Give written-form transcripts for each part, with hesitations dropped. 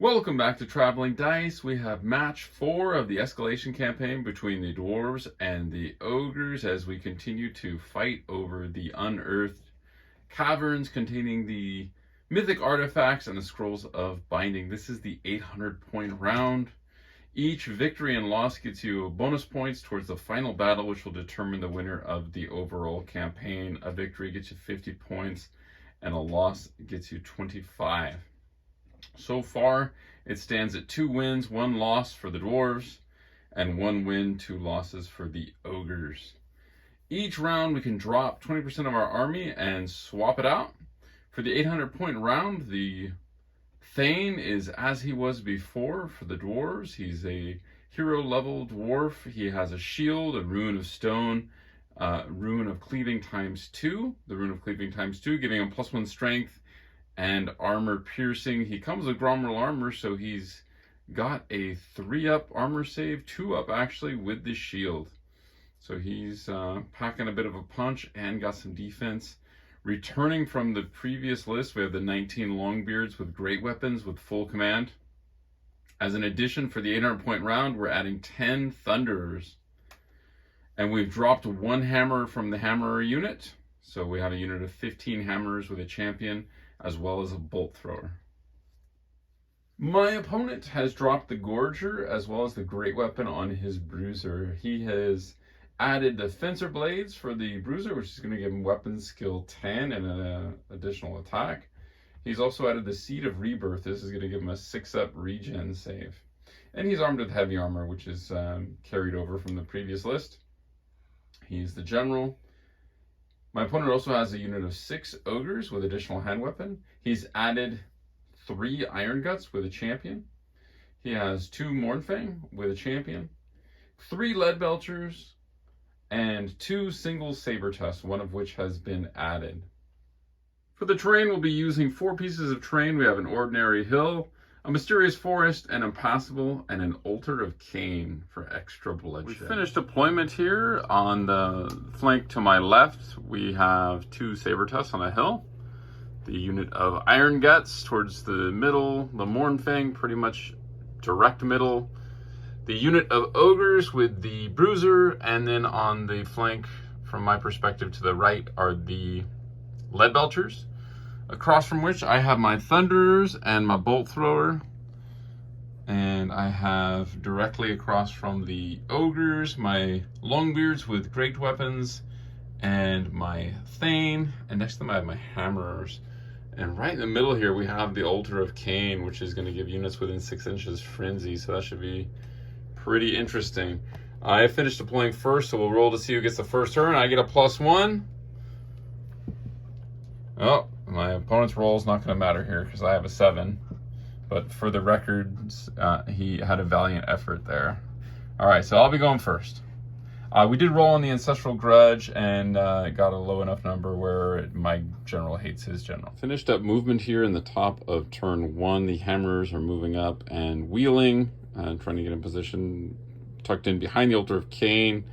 Welcome back to Traveling Dice. We have match 4 of the Escalation campaign between the Dwarves and the Ogres as we continue to fight over the unearthed caverns containing the mythic artifacts and the scrolls of binding. This is the 800-point round. Each victory and loss gets you bonus points towards the final battle, which will determine the winner of the overall campaign. A victory gets you 50 points and a loss gets you 25. So far, it stands at 2 wins, 1 loss for the Dwarves, and 1 win, 2 losses for the Ogres. Each round, we can drop 20% of our army and swap it out. For the 800-point round, the Thane is as he was before for the Dwarves. He's a hero-level dwarf. He has a shield, a rune of stone, rune of cleaving ×2. The rune of cleaving ×2, giving him +1 strength and armor piercing. He comes with Gromrel armor, so he's got a 3-up armor save, 2-up actually, with the shield. So he's packing a bit of a punch and got some defense. Returning from the previous list, we have the 19 Longbeards with great weapons with full command. As an addition for the 800-point round, we're adding 10 Thunderers. And we've dropped 1 hammer from the Hammerer unit. So we have a unit of 15 hammers with a champion, as well as a bolt thrower. My opponent has dropped the Gorger as well as the great weapon on his Bruiser. He has added the Fencer Blades for the Bruiser, which is going to give him weapon skill 10 and an additional attack. He's also added the Seed of Rebirth. This is going to give him a 6-up regen save. And he's armed with heavy armor, which is carried over from the previous list. He's the general. My opponent also has a unit of 6 Ogres with additional hand weapon. He's added 3 Iron Guts with a champion. He has 2 Mournfang with a champion, 3 Leadbelchers, and 2 single Saber-Tusks, one of which has been added. For the terrain, we'll be using 4 pieces of terrain. We have an ordinary hill, a mysterious forest, an impassable, and an altar of Cain for extra bloodshed. We finished deployment here. On the flank to my left, we have 2 Saber-Tusks on a hill. The unit of Iron Guts towards the middle, the Mournfang pretty much direct middle. The unit of Ogres with the Bruiser, and then on the flank, from my perspective to the right, are the Leadbelchers. Across from which I have my Thunderers and my Bolt Thrower. And I have directly across from the Ogres, my Longbeards with great weapons, and my Thane. And next to them I have my Hammerers. And right in the middle here we have the Altar of Cain, which is going to give units within 6 inches Frenzy. So that should be pretty interesting. I finished deploying first, so we'll roll to see who gets the first turn. I get a +1. Oh, my opponent's roll is not going to matter here because I have a 7. But for the records, he had a valiant effort there. All right, so I'll be going first. We did roll on the Ancestral Grudge and got a low enough number where my general hates his general. Finished up movement here in the top of turn 1. The Hammerers are moving up and wheeling, trying to get in position, tucked in behind the Altar of Cain.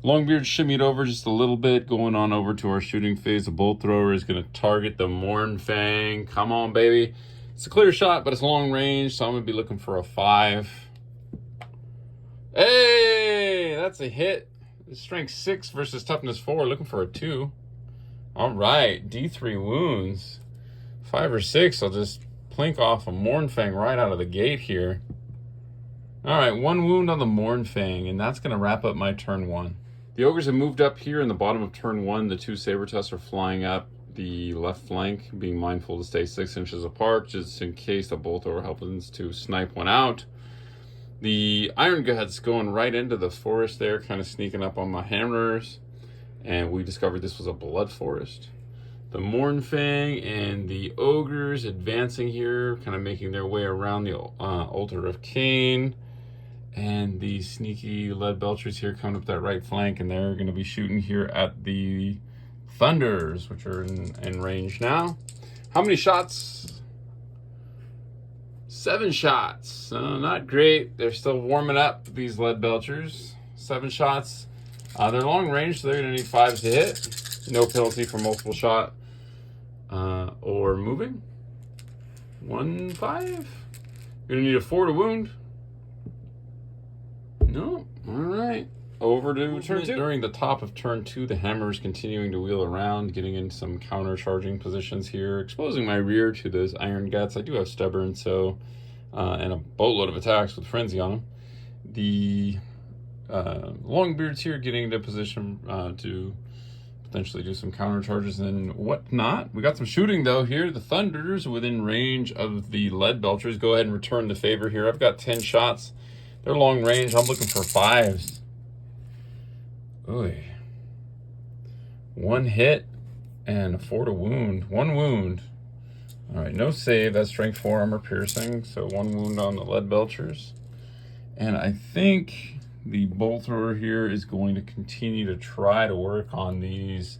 Longbeard shimmied over just a little bit, going on over to our shooting phase. The Bolt Thrower is going to target the Mournfang. Come on, baby. It's a clear shot, but it's long range, so I'm going to be looking for a 5. Hey, that's a hit. Strength 6 versus toughness 4, looking for a 2. All right, D3 wounds. 5 or 6, I'll just plink off a Mournfang right out of the gate here. All right, 1 wound on the Mournfang, and that's going to wrap up my turn 1. The Ogres have moved up here in the bottom of turn 1. The 2 Saber-Tusks are flying up the left flank, being mindful to stay 6 inches apart, just in case the Bolt Thrower happens to snipe one out. The Iron Guts going right into the forest there, kind of sneaking up on my Hammerers, and we discovered this was a blood forest. The Mournfang and the Ogres advancing here, kind of making their way around the Altar of Cain. And the sneaky Leadbelchers here coming up that right flank, and they're going to be shooting here at the Thunders, which are in range now. How many shots? 7 shots. Not great. They're still warming up, these Leadbelchers. 7 shots. They're long range, so they're going to need 5s to hit. No penalty for multiple shot or moving. 1-5. You're gonna need a 4 to wound. No, all right. Over to turn 2. During the top of turn 2, the hammer is continuing to wheel around, getting into some counter-charging positions here, exposing my rear to those iron guts. I do have stubborn, so and a boatload of attacks with frenzy on them. The Longbeards here getting into position to potentially do some counter charges and whatnot. We got some shooting though here. The Thunders within range of the Lead Belchers. Go ahead and return the favor here. I've got 10 shots. They're long range. I'm looking for 5s. Ooh. 1 hit and a 4 to wound. 1 wound. All right, no save. That's strength 4 armor piercing. So 1 wound on the Lead Belchers. And I think the bolt thrower here is going to continue to try to work on these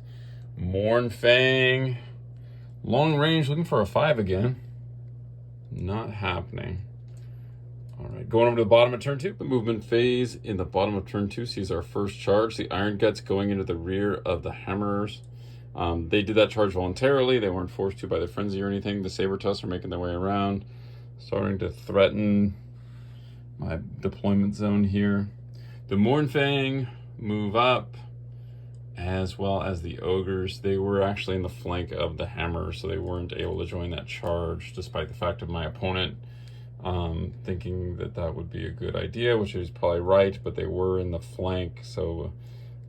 Mournfang. Long range, looking for a 5 again. Not happening. All right, going over to the bottom of turn 2. The movement phase in the bottom of turn 2 sees our first charge. The Iron Guts going into the rear of the Hammerers. They did that charge voluntarily. They weren't forced to by the frenzy or anything. The Saber Tusks are making their way around, starting to threaten my deployment zone here. The Mournfang move up, as well as the Ogres. They were actually in the flank of the Hammer, so they weren't able to join that charge, despite the fact of my opponent thinking that that would be a good idea, which is probably right, but they were in the flank, so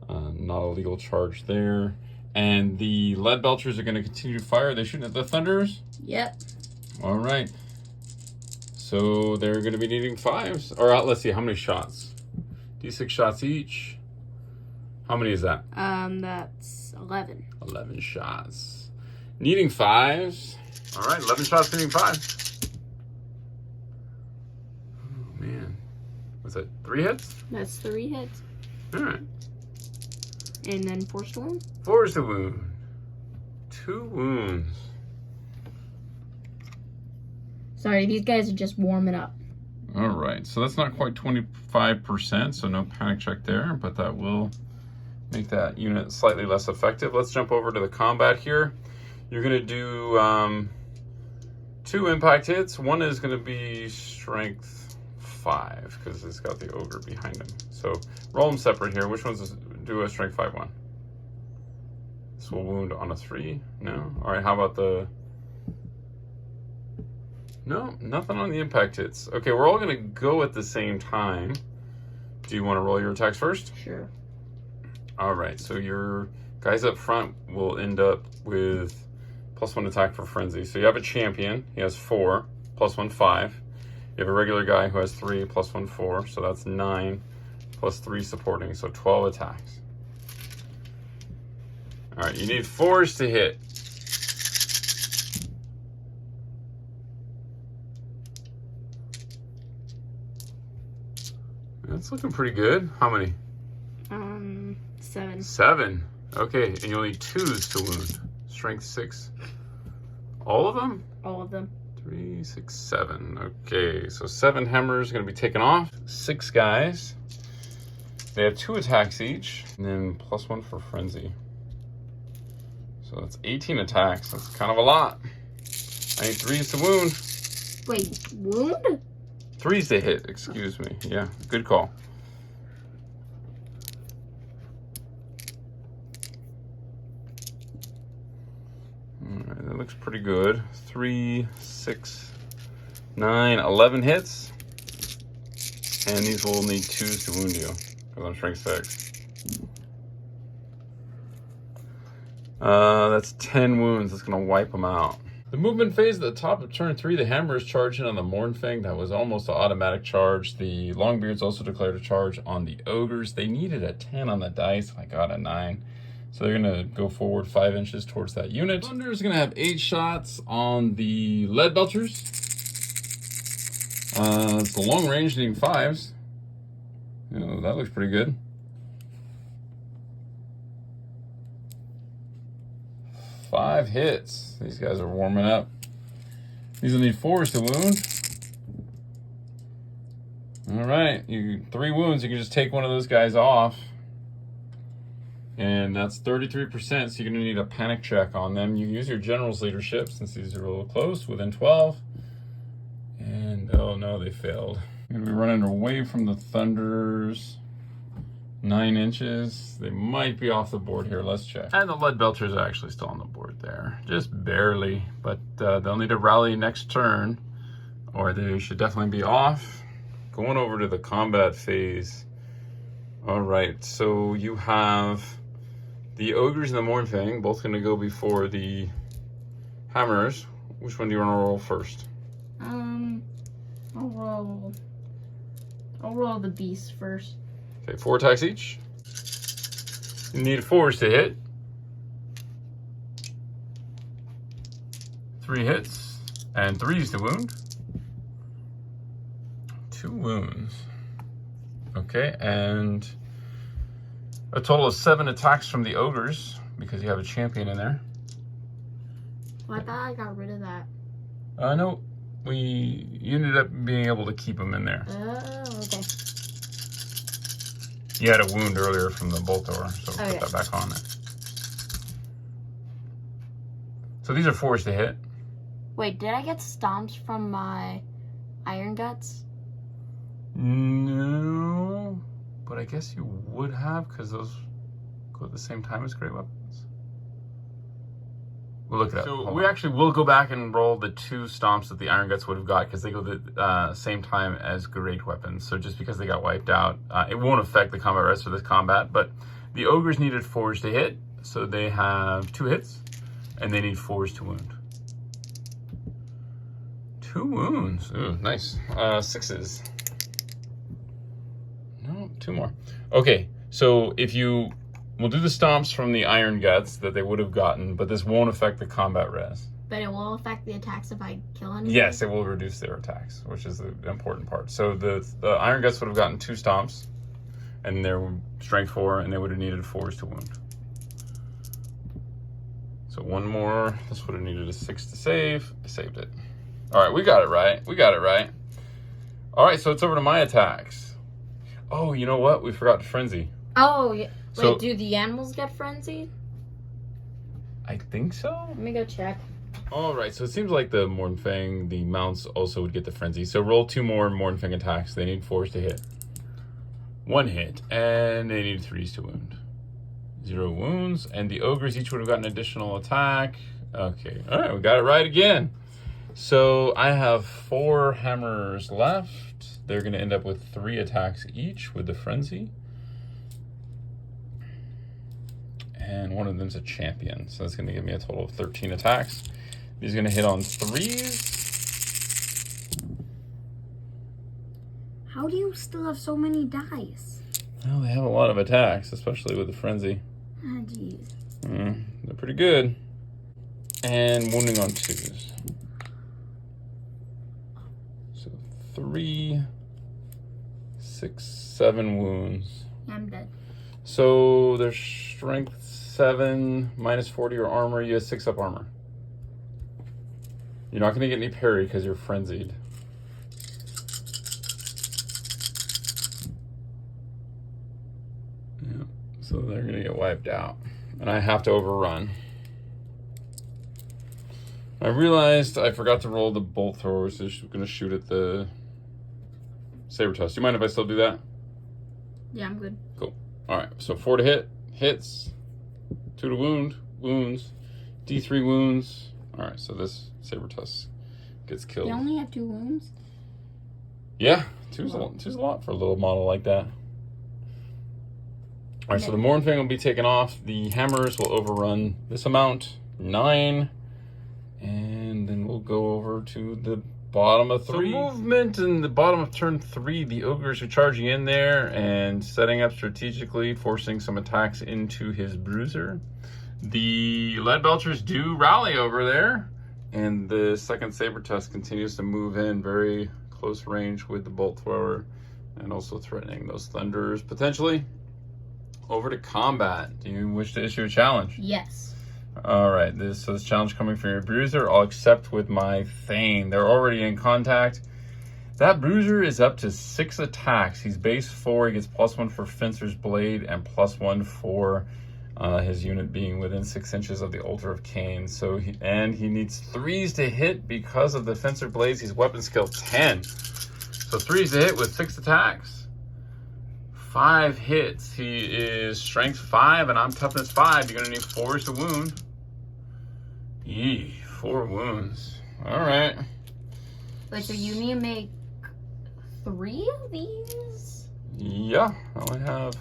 not a legal charge there. And the Lead Belchers are going to continue to fire. They're shooting at the Thunders? Yep. All right. So they're going to be needing 5s. Or let's see, how many shots? D6 shots each. How many is that? That's 11. 11 shots. Needing 5s. All right, 11 shots needing 5s. Oh, man. Was that 3 hits? That's 3 hits. All right. And then 4 to wound? 4 is the wound. 2 wounds. Sorry, these guys are just warming up. All right, so that's not quite 25%, so no panic check there, but that will make that unit slightly less effective. Let's jump over to the combat here. You're going to do 2 impact hits. One is going to be strength 5 because it's got the Ogre behind him. So roll them separate here. Which ones do a strength 5 one? This will wound on a 3. No. All right. How about the? No, nothing on the impact hits. Okay, we're all going to go at the same time. Do you want to roll your attacks first? Sure. All right, so your guys up front will end up with +1 attack for frenzy. So you have a champion. He has 4, +1, 5. You have a regular guy who has 3, +1, 4. So that's 9, +3 supporting. So 12 attacks. All right, you need 4s to hit. That's looking pretty good. How many? 7. 7. Okay, and you'll need 2s to wound. Strength 6. All of them? All of them. 3, 6, 7. Okay, so 7 hammers going to be taken off. 6 guys. They have 2 attacks each, and then +1 for frenzy. So that's 18 attacks. That's kind of a lot. I need 3s to wound. Wait, wound? 3s to hit, excuse me. Yeah, good call. All right, that looks pretty good. 3, 6, 9, 11 hits. And these will need 2s to wound you, because I'm strength 6. That's 10 wounds. That's going to wipe them out. The movement phase at the top of turn 3, the hammer is charging on the Mournfang. That was almost an automatic charge. The Longbeards also declared a charge on the Ogres. They needed a 10 on the dice. I got a 9. So they're going to go forward 5 inches towards that unit. Thunder is going to have 8 shots on the Lead Belchers. It's the long range, needing 5s. You know, that looks pretty good. 5 hits. These guys are warming up. These will need 4s to wound. All right, 3 wounds. You can just take one of those guys off. And that's 33%, so you're going to need a panic check on them. You can use your general's leadership since these are a little close, within 12. And Oh no, they failed. And we're running away from the Thunders. 9 inches. They might be off the board here. Let's check. And the Lead Belchers are actually still on the board there. Just barely. But they'll need to rally next turn, or they should definitely be off. Going over to the combat phase. All right, so you have the Ogres and the Mournfang, both going to go before the Hammers. Which one do you want to roll first? I'll roll the Beasts first. Okay, 4 attacks each. You need 4s to hit. 3 hits and 3s to wound. 2 wounds. Okay, and a total of 7 attacks from the Ogres because you have a champion in there. Well, I thought I got rid of that. No, you ended up being able to keep them in there. Oh, okay. You had a wound earlier from the bolt thrower, so put that back on it. So these are 4s to hit. Wait, did I get stomps from my Iron Guts? No, but I guess you would have, because those go at the same time as great weapons. We'll look it up. So we actually will go back and roll the 2 stomps that the Iron Guts would have got, because they go the same time as great weapons. So just because they got wiped out, it won't affect the combat rest for this combat. But the Ogres needed 4s to hit, so they have 2 hits, and they need 4s to wound. 2 wounds. Ooh, nice. 6s. No, 2 more. Okay, so we'll do the stomps from the Iron Guts that they would have gotten, but this won't affect the combat res. But it will affect the attacks if I kill anyone? Yes, it will reduce their attacks, which is the important part. So the Iron Guts would have gotten 2 stomps, and their strength 4, and they would have needed 4s to wound. So 1 more. This would have needed a 6 to save. I saved it. All right, we got it right. We got it right. All right, so it's over to my attacks. Oh, you know what? We forgot to frenzy. Oh, yeah. So, wait, do the animals get frenzied? I think so. Let me go check. All right, so it seems like the Mournfang, the mounts also would get the frenzy. So roll 2 more Mournfang attacks. They need 4s to hit. 1 hit, and they need 3s to wound. 0 wounds, and the Ogres each would have gotten an additional attack. Okay, all right, we got it right again. So I have 4 hammers left. They're going to end up with 3 attacks each with the frenzy. And one of them's a champion, so that's going to give me a total of 13 attacks. These are going to hit on 3s. How do you still have so many dice? Well, they have a lot of attacks, especially with the frenzy. Ah, jeez. They're pretty good. And wounding on 2s. So 3, 6, 7 wounds. Yeah, I'm dead. So their strength 7, minus 40 or armor. You have 6 up armor. You're not going to get any parry because you're frenzied. Yeah, so they're going to get wiped out. And I have to overrun. I realized I forgot to roll the bolt thrower, so she's going to shoot at the saber tusk. Do you mind if I still do that? Yeah, I'm good. Cool. All right, so 4 to hit, hits. 2 to wound, wounds. D3 wounds. All right, so this saber tusk gets killed. They only have 2 wounds? Yeah, two's a lot for a little model like that. All right, so the Mournfang will be taken off. The hammers will overrun this amount, 9. And then we'll go over to the bottom of 3. So movement in the bottom of turn 3, the Ogres are charging in there and setting up strategically, forcing some attacks into his Bruiser. The Lead Belchers do rally over there, and the second Saber Tusk continues to move in very close range with the Bolt Thrower, and also threatening those Thunders potentially. Over to combat. Do you wish to issue a challenge? Yes. All right, this challenge coming from your Bruiser. I'll accept with my Thane. They're already in contact. That Bruiser is up to 6 attacks. He's base 4. He gets +1 for Fencer's Blade and +1 for His unit being within 6 inches of the altar of Cain. So he needs 3s to hit because of the Fencer Blades. He's weapon skill 10. So 3s to hit with 6 attacks. 5 hits. He is strength 5 and I'm toughness 5. You're gonna need 4s to wound. Yee, 4 wounds. All right. Wait, so you need to make 3 of these? Yeah, I only have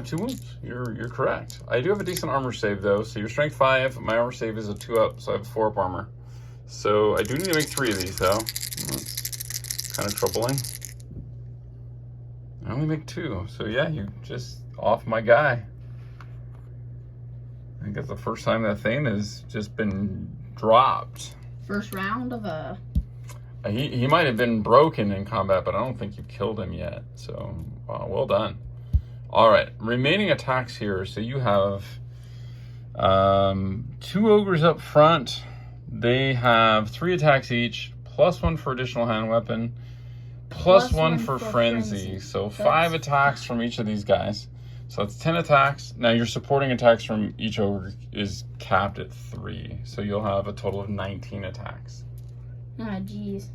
2 wounds. You're correct. I do have a decent armor save though. So you're strength 5. My armor save is a 2-up, so I have a 4-up armor. So I do need to make 3 of these though. That's kind of troubling. I only make 2. So yeah, you just off my guy. I think that's the first time that thing has just been dropped. First round of a... He might have been broken in combat, but I don't think you killed him yet. So, well done. All right, remaining attacks here. So you have 2 ogres up front. They have 3 attacks each, +1 for additional hand weapon, +1 for frenzy. So 5 attacks from each of these guys. So that's 10 attacks. Now your supporting attacks from each ogre is capped at 3. So you'll have a total of 19 attacks. Ah, jeez.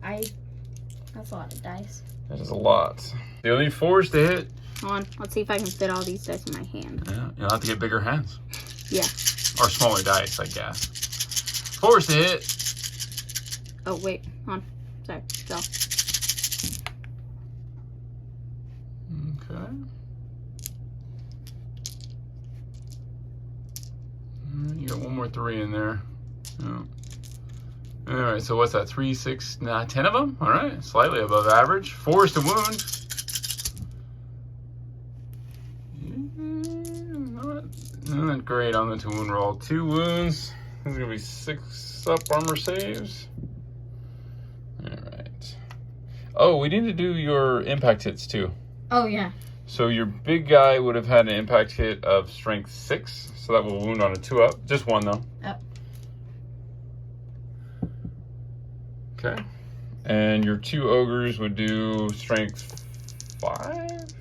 That's a lot of dice. That is a lot. You'll need 4s to hit. Hold on, let's see if I can fit all these dice in my hand. Yeah, you'll have to get bigger hands. Yeah. Or smaller dice, I guess. 4s to hit. Oh, wait, hold on. Sorry, go. Okay. You got 1 more 3 in there. Yeah. All right, so what's that? 3, 6, 9, 10 of them? All right, slightly above average. 4s to wound. Not great on the to wound roll. 2 wounds. This is gonna be 6-up armor saves. All right. Oh, we need to do your impact hits too. Oh, yeah. So your big guy would have had an impact hit of strength 6, so that will wound on a 2-up. Just 1 though. Yep. Okay. And your 2 ogres would do strength 5?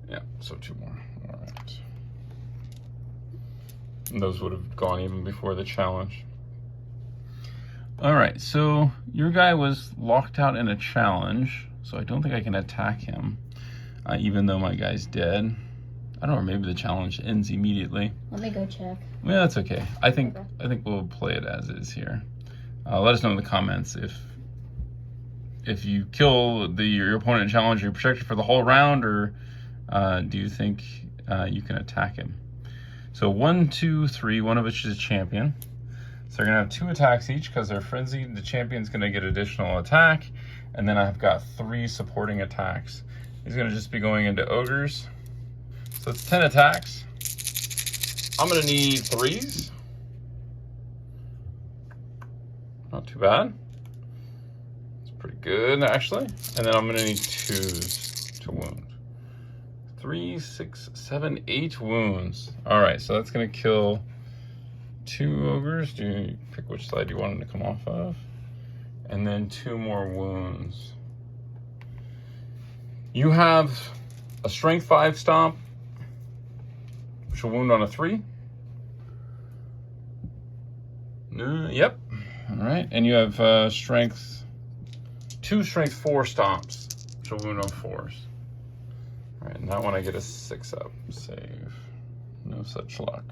Yeah, so 2 more. All right. And those would have gone even before the challenge. All right, so your guy was locked out in a challenge, so I don't think I can attack him, even though my guy's dead. I don't know, maybe the challenge ends immediately. Let me go check. Yeah, that's okay. I think we'll play it as is here. Let us know in the comments if you kill your opponent in challenge, you're protected for the whole round, or do you think you can attack him? So 1, 2, 3, one of which is a champion. So they're gonna have 2 attacks each because they're frenzied. The champion's gonna get additional attack, and then I've got 3 supporting attacks. He's gonna just be going into ogres. So it's 10 attacks. I'm gonna need 3s. Not too bad. It's pretty good, actually. And then I'm gonna need 2s to wound. 3, 6, 7, 8 wounds. All right, so that's gonna kill 2 ogres. Do you pick which side you want them to come off of? And then 2 more wounds. You have a strength 5 stomp, which will wound on a 3. Yep. All right, and you have 2 strength 4 stomps, which will wound on 4s. All right, and that one I get a 6-up save. No such luck.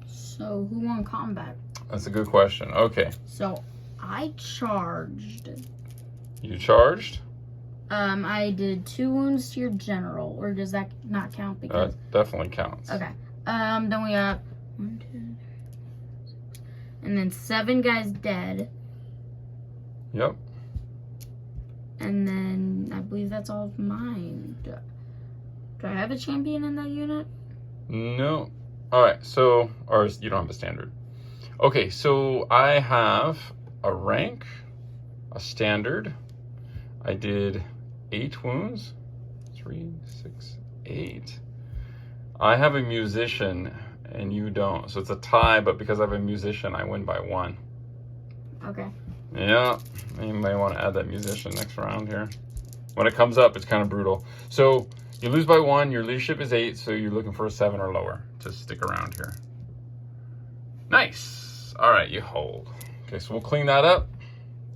So who won combat? That's a good question. Okay. So I charged. You charged? I did 2 wounds to your general, or does that not count? Because definitely counts. okay. Then we got 1, 2, 3, 6, and then 7 guys dead. Yep. And then I believe that's all of mine. Do I have a champion in that unit? No. All right. So, or you don't have a standard. Okay. So I have a rank, a standard. I did 8 wounds. 3, 6, 8. I have a musician and you don't. So it's a tie, but because I have a musician, I win by 1. Okay. Yeah. You may want to add that musician next round here. When it comes up, it's kind of brutal. So You lose by 1. Your leadership is 8, so you're looking for a 7 or lower to stick around here. Nice. All right, you hold. Okay, so we'll clean that up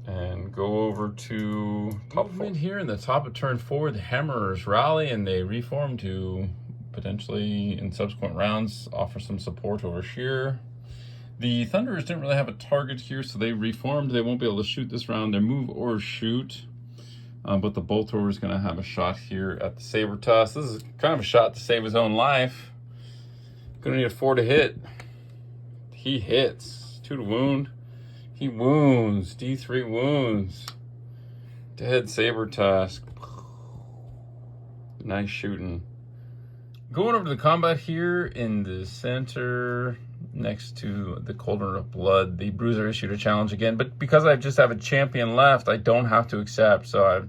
and go over to top movement here in the top of turn 4. The Hammerers rally and they reform to potentially in subsequent rounds offer some support over here. The Thunderers didn't really have a target here, so they reformed. They won't be able to shoot this round. They move or shoot. But the Boltor is going to have a shot here at the Saber Tusk. This is kind of a shot to save his own life. Going to need a 4 to hit. He hits. 2 to wound. He wounds. D3 wounds. Dead Saber Tusk. Nice shooting. Going over to the combat here in the center next to the Cauldron of Blood, the Bruiser issued a challenge again, but because I just have a champion left, I don't have to accept, so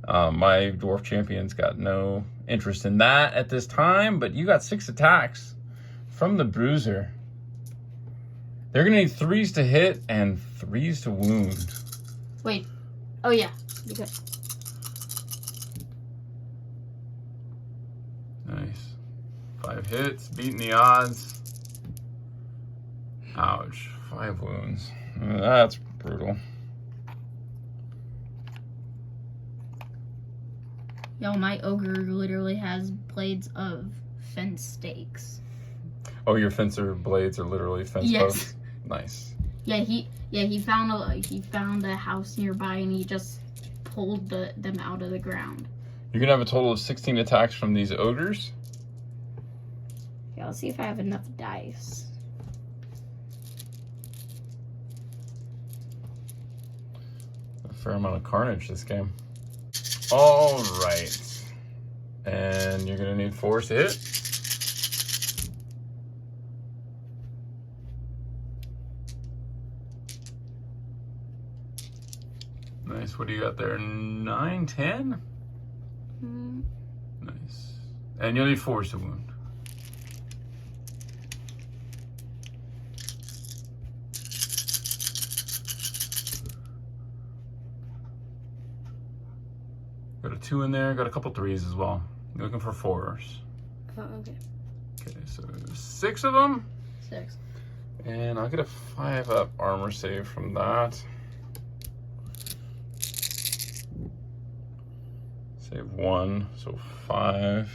my Dwarf champion's got no interest in that at this time, but you got 6 attacks from the Bruiser. They're going to need 3s to hit and 3s to wound. Wait. Oh, yeah. You good. Nice. 5 hits, beating the odds. Ouch. 5 wounds. That's brutal. Yo, my ogre literally has blades of fence stakes. Oh, your fencer blades are literally fence posts? Nice. Yeah, he found a house nearby and he just pulled them out of the ground. You're gonna have a total of 16 attacks from these ogres. Yeah, let's see if I have enough dice. A fair amount of carnage this game. All right. And you're gonna need 4s to hit. Nice. What do you got there? 9, 10? Nice. And you'll need 4s to wound. Got a 2 in there. Got a couple 3s as well. You're looking for 4s. Oh, okay. Okay, so 6 of them. 6. And I'll get a 5-up armor save from that. Save 1, so 5.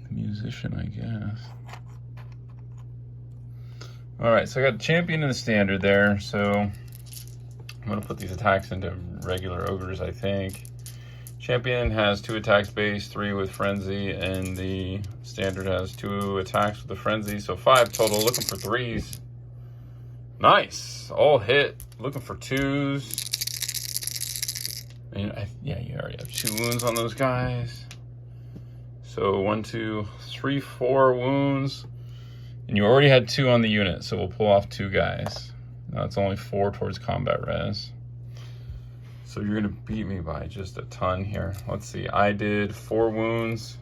The musician, I guess. All right, so I got a champion and a standard there. So I'm gonna put these attacks into regular ogres, I think. Champion has 2 attacks base, 3 with frenzy, and the standard has 2 attacks with the frenzy, so 5 total. Looking for 3s. Nice, all hit. Looking for 2s. And yeah, you already have 2 wounds on those guys. So 1, 2, 3, 4 wounds. And you already had 2 on the unit, so we'll pull off 2 guys. Now it's only 4 towards combat res. So you're gonna beat me by just a ton here. Let's see, I did 4 wounds.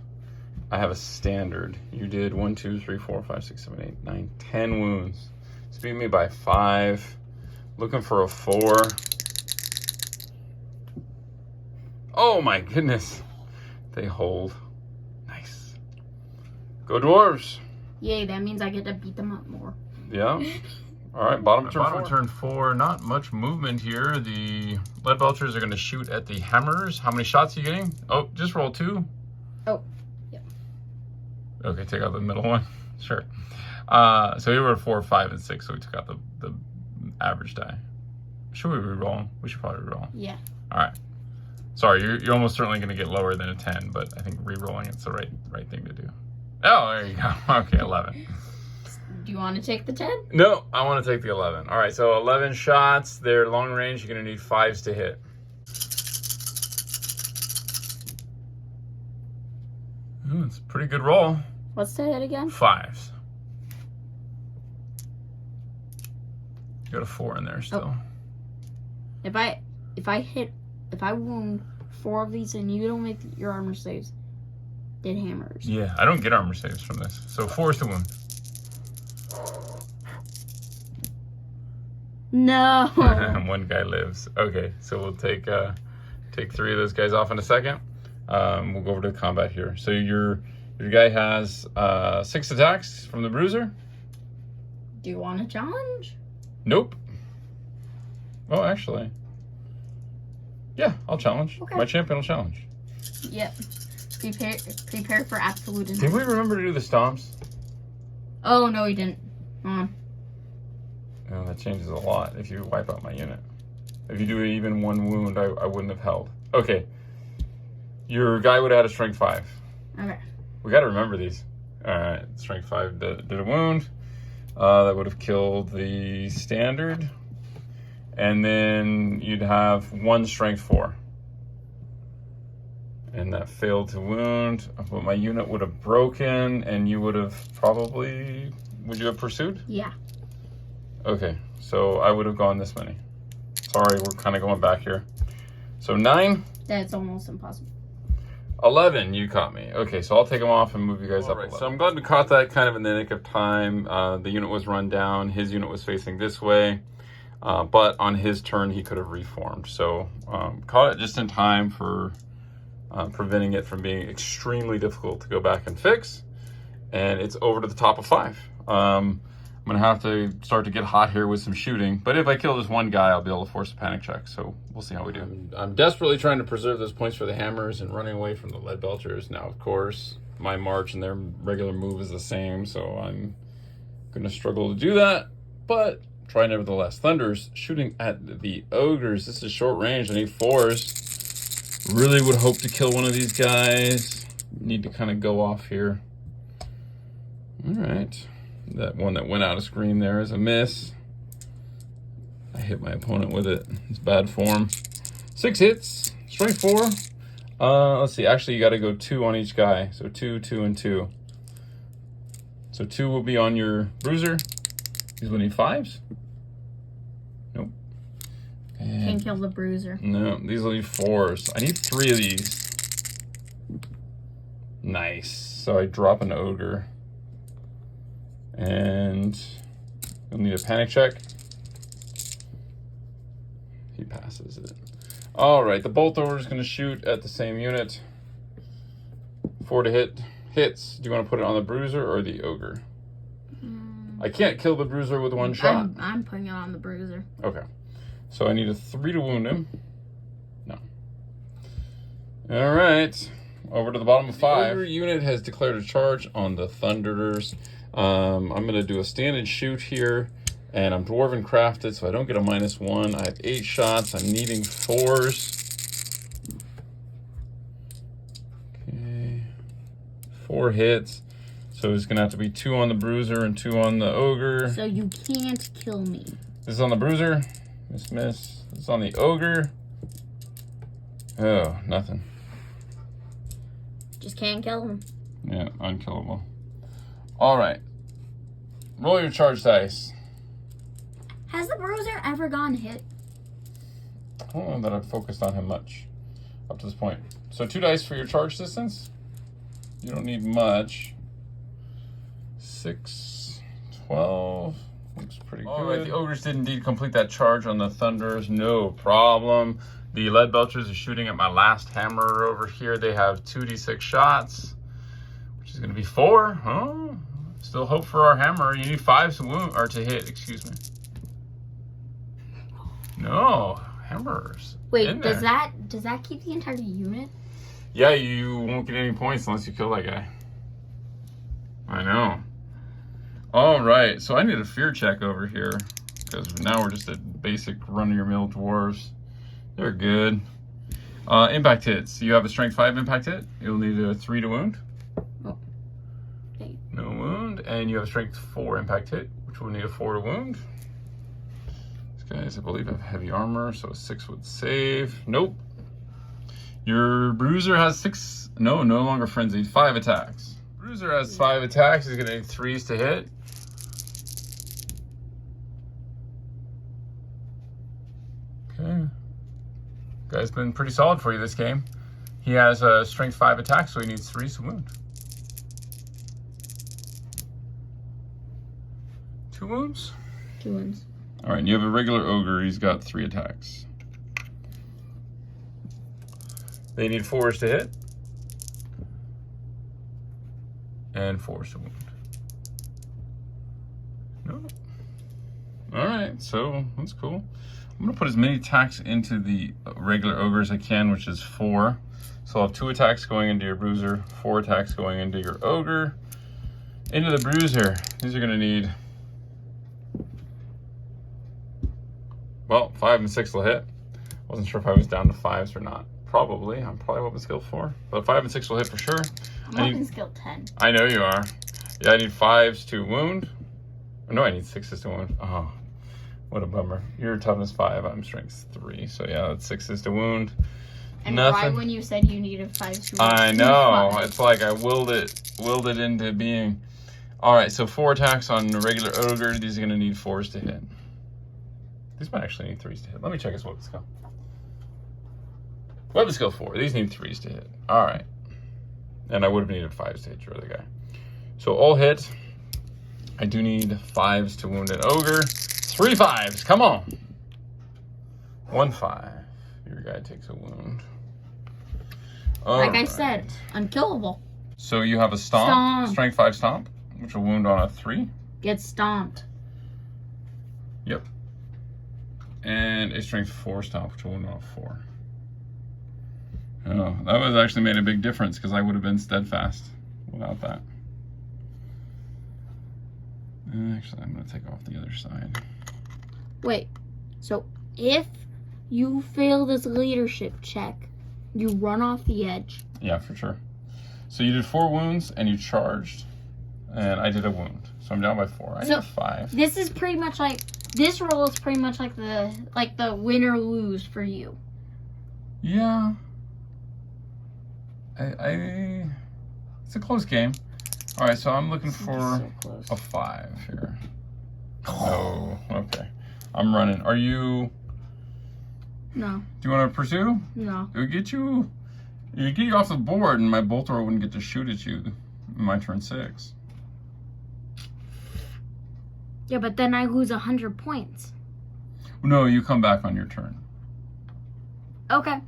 I have a standard. You did 1, 2, 3, 4, 5, 6, 7, 8, 9, 10 wounds. So beat me by 5. Looking for a 4. Oh my goodness. They hold. Nice. Go Dwarves. Yay, that means I get to beat them up more. Yeah. All right, bottom of turn 4. Not much movement here. The Lead Belchers are going to shoot at the Hammers. How many shots are you getting? Oh, just roll 2. Oh, yeah. Okay, take out the middle one. Sure. So we were 4, 5, and 6, so we took out the average die. Should we re-roll? We should probably re-roll. Yeah. All right. Sorry, you're almost certainly going to get lower than a 10, but I think re-rolling it's the right thing to do. Oh, there you go. Okay, 11. Do you want to take the 10? No, I want to take the 11. All right, so 11 shots. They're long range. You're going to need 5s to hit. Ooh, it's a pretty good roll. What's the hit again? 5s. You got a 4 in there still. Oh. If I wound 4 of these and you don't make your armor saves, dead hammers. Yeah, I don't get armor saves from this. So 4s to wound. No. One guy lives. Okay, so we'll take 3 of those guys off in a second. We'll go over to the combat here. So your guy has 6 attacks from the bruiser. Do you want a challenge? Nope. Oh, actually. Yeah, I'll challenge. Okay. My champion will challenge. Yep. Prepare for absolute. Did we remember to do the stomps? Oh no, we didn't. Oh, that changes a lot if you wipe out my unit. If you do even 1 wound, I wouldn't have held. Okay. Your guy would have had a strength 5. Okay. We got to remember these. All right, strength 5 did a wound. That would have killed the standard. And then you'd have 1 strength 4. And that failed to wound. But my unit would have broken, and you would have probably... Would you have pursued? Yeah. Okay, so I would have gone this many. Sorry, we're kind of going back here. So 9. That's almost impossible. 11, you caught me. Okay, so I'll take them off and move you guys up. Right, so I'm glad we caught that kind of in the nick of time. The unit was run down. His unit was facing this way. But on his turn, he could have reformed. So caught it just in time for preventing it from being extremely difficult to go back and fix. And it's over to the top of 5. I'm going to have to start to get hot here with some shooting. But if I kill this one guy, I'll be able to force a panic check. So we'll see how we do. I'm desperately trying to preserve those points for the hammers and running away from the lead belchers. Now, of course, my march and their regular move is the same. So I'm going to struggle to do that. But try nevertheless. Thunder's shooting at the ogres. This is short range. I need 4s. Really would hope to kill one of these guys. Need to kind of go off here. All right. That one that went out of screen there is a miss. I hit my opponent with it. It's bad form. 6 hits. Strength 4. Let's see. Actually, you got to go 2 on each guy. So 2, 2, and 2. So 2 will be on your bruiser. These will need 5s. Nope. And Can't kill the bruiser. no, these will need 4s. I need 3 of these. Nice. So I drop an ogre. And you'll need a panic check. He passes it. All right, the bolt thrower is going to shoot at the same unit. 4 to hit. Hits. Do you want to put it on the bruiser or the ogre? I can't kill the bruiser with 1 shot. I'm putting it on the bruiser. Okay. So I need a 3 to wound him. No. All right. Over to the bottom of 5. The ogre unit has declared a charge on the Thunderers. I'm going to do a stand and shoot here. And I'm Dwarven crafted, so I don't get a -1. I have 8 shots. I'm needing 4s. Okay. 4 hits. So it's going to have to be 2 on the bruiser and 2 on the ogre. So you can't kill me. This is on the bruiser. Miss. This is on the ogre. Oh, nothing. Just can't kill him. Yeah, unkillable. All right. Roll your charge dice. Has the bruiser ever gone hit? I don't know that I've focused on him much up to this point. So 2 dice for your charge distance. You don't need much. 6, 12. Looks pretty good. All right, the ogres did indeed complete that charge on the Thunders. No problem. The lead belchers are shooting at my last hammer over here. They have 2d6 shots, which is going to be 4. Oh, still hope for our hammer. You need 5 to wound or to hit. Excuse me. No, hammers. Wait, does that keep the entire unit? Yeah, you won't get any points unless you kill that guy. I know. All right, so I need a fear check over here because now we're just at basic run-of-your-mill dwarves. They're good. Impact hits. You have a strength 5 impact hit. You'll need a 3 to wound. Oh. Okay. No wound. And you have a strength 4 impact hit, which will need a 4 to wound. These guys, I believe, have heavy armor, so a 6 would save. Nope. Your bruiser has 6. No longer frenzied. 5 attacks. Bruiser has 5 attacks. He's going to need 3s to hit. Okay. Guy's been pretty solid for you this game. He has a strength 5 attack, so he needs 3s to wound. 2 wounds? 2 wounds. All right, and you have a regular ogre. He's got 3 attacks. They need 4s to hit. And 4s to wound. No. All right, so that's cool. I'm gonna put as many attacks into the regular ogre as I can, which is 4. So I'll have 2 attacks going into your bruiser, 4 attacks going into your ogre. Into the bruiser. These are gonna need, well, 5 and 6 will hit. Wasn't sure if I was down to 5s or not. Probably. I'm probably weapon skill 4. But 5 and 6 will hit for sure. I'm weapon skill 10. I know you are. Yeah, I need 5s to wound. No, I need 6s to wound. Oh, what a bummer. Your toughness 5, I'm strength 3. So yeah, that's 6s to wound. And nothing. right when you said you needed 5 to wound. I know. It's like I willed it into being. All right, so 4 attacks on the regular ogre. These are going to need 4s to hit. These might actually need 3s to hit. Let me check his weapon skill. Weapon skill 4. These need 3s to hit. All right. And I would have needed 5s to hit your other guy. So all hit. I do need 5s to wound an ogre. 3 5s. Come on. 1 5. Your guy takes a wound. Like I said, unkillable. So you have a stomp. Strength 5 stomp, which will wound on a 3. Get stomped. Yep. And a strength 4 stomp, which will wound on a 4. Oh, that was actually made a big difference because I would have been steadfast without that. Actually, I'm going to take off the other side. Wait, so if you fail this leadership check, you run off the edge. Yeah, for sure. So you did 4 wounds and you charged, and I did a wound. So I'm down by 4. I need 5. This is pretty much like, this roll is pretty much like the win or lose for you. Yeah. It's a close game. All right, so I'm looking for a 5 here. Oh, okay. I'm running. Are you? No. Do you want to pursue? No. It would get you off the board, and my bolt thrower wouldn't get to shoot at you in my turn 6. Yeah, but then I lose 100 points. No, you come back on your turn. Okay.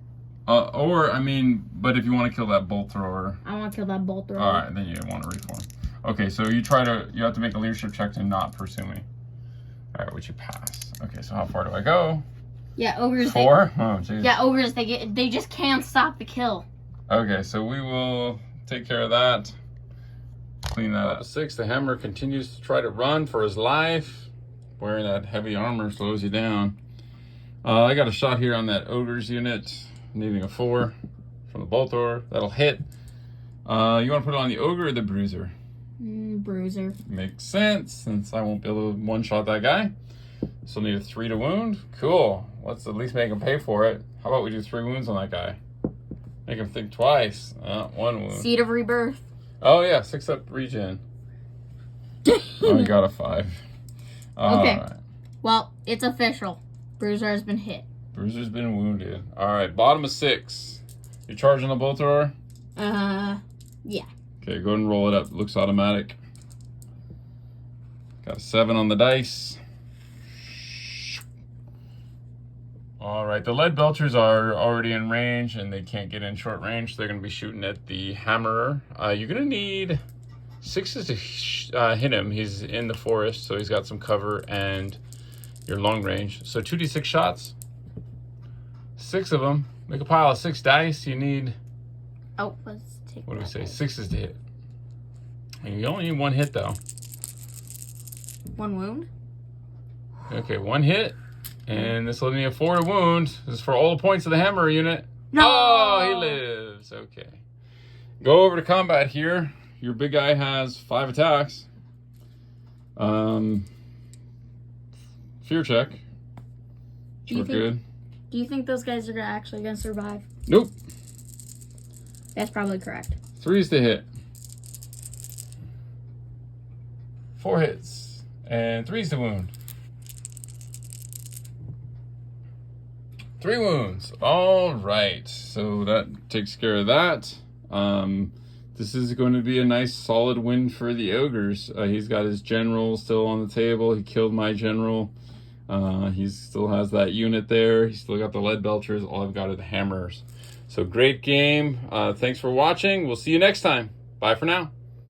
Or, I mean, but if you want to kill that bolt thrower. I want to kill that bolt thrower. All right, then you want to reform. Okay, so you have to make a leadership check to not pursue me. All right, which you pass. Okay, so how far do I go? Yeah, ogres. 4? Oh, jeez. Yeah, ogres, they just can't stop the kill. Okay, so we will take care of that. Clean that up. 6, the hammer continues to try to run for his life. Wearing that heavy armor slows you down. I got a shot here on that ogre's unit. Needing a 4 from the bolt thrower. That'll hit. You want to put it on the ogre or the bruiser? Bruiser. Makes sense, since I won't be able to one-shot that guy. So need a 3 to wound. Cool. Let's at least make him pay for it. How about we do 3 wounds on that guy? Make him think twice. 1 wound. Seed of rebirth. Oh yeah, 6 up regen. Oh, you got a 5. Okay. Right. Well, it's official. Bruiser has been hit. Bruiser's been wounded. All right, bottom of 6. You charging the bolt thrower? Yeah. Okay, go ahead and roll it up. Looks automatic. Got a 7 on the dice. All right, the lead belchers are already in range and they can't get in short range. So they're going to be shooting at the hammerer. You're going to need 6s to hit him. He's in the forest, so he's got some cover and your long range. So 2d6 shots. 6 of them. Make a pile of 6 dice. You need. Oh, let's take. What do we say? 6s to hit. And you only need 1 hit though. 1 wound. Okay, 1 hit, and this will need a 4 to wound. This is for all the points of the hammer unit. No. Oh, he lives. Okay. Go over to combat here. Your big guy has 5 attacks. Fear check. We're good. Do you think those guys are actually going to survive? Nope. That's probably correct. 3s to hit. 4 hits. And 3s to wound. 3 wounds. All right. So that takes care of that. This is going to be a nice solid win for the ogres. He's got his general still on the table. He killed my general. He still has that unit there. He's still got the lead belchers. All I've got are the hammers. So great game. Thanks for watching. We'll see you next time. Bye for now.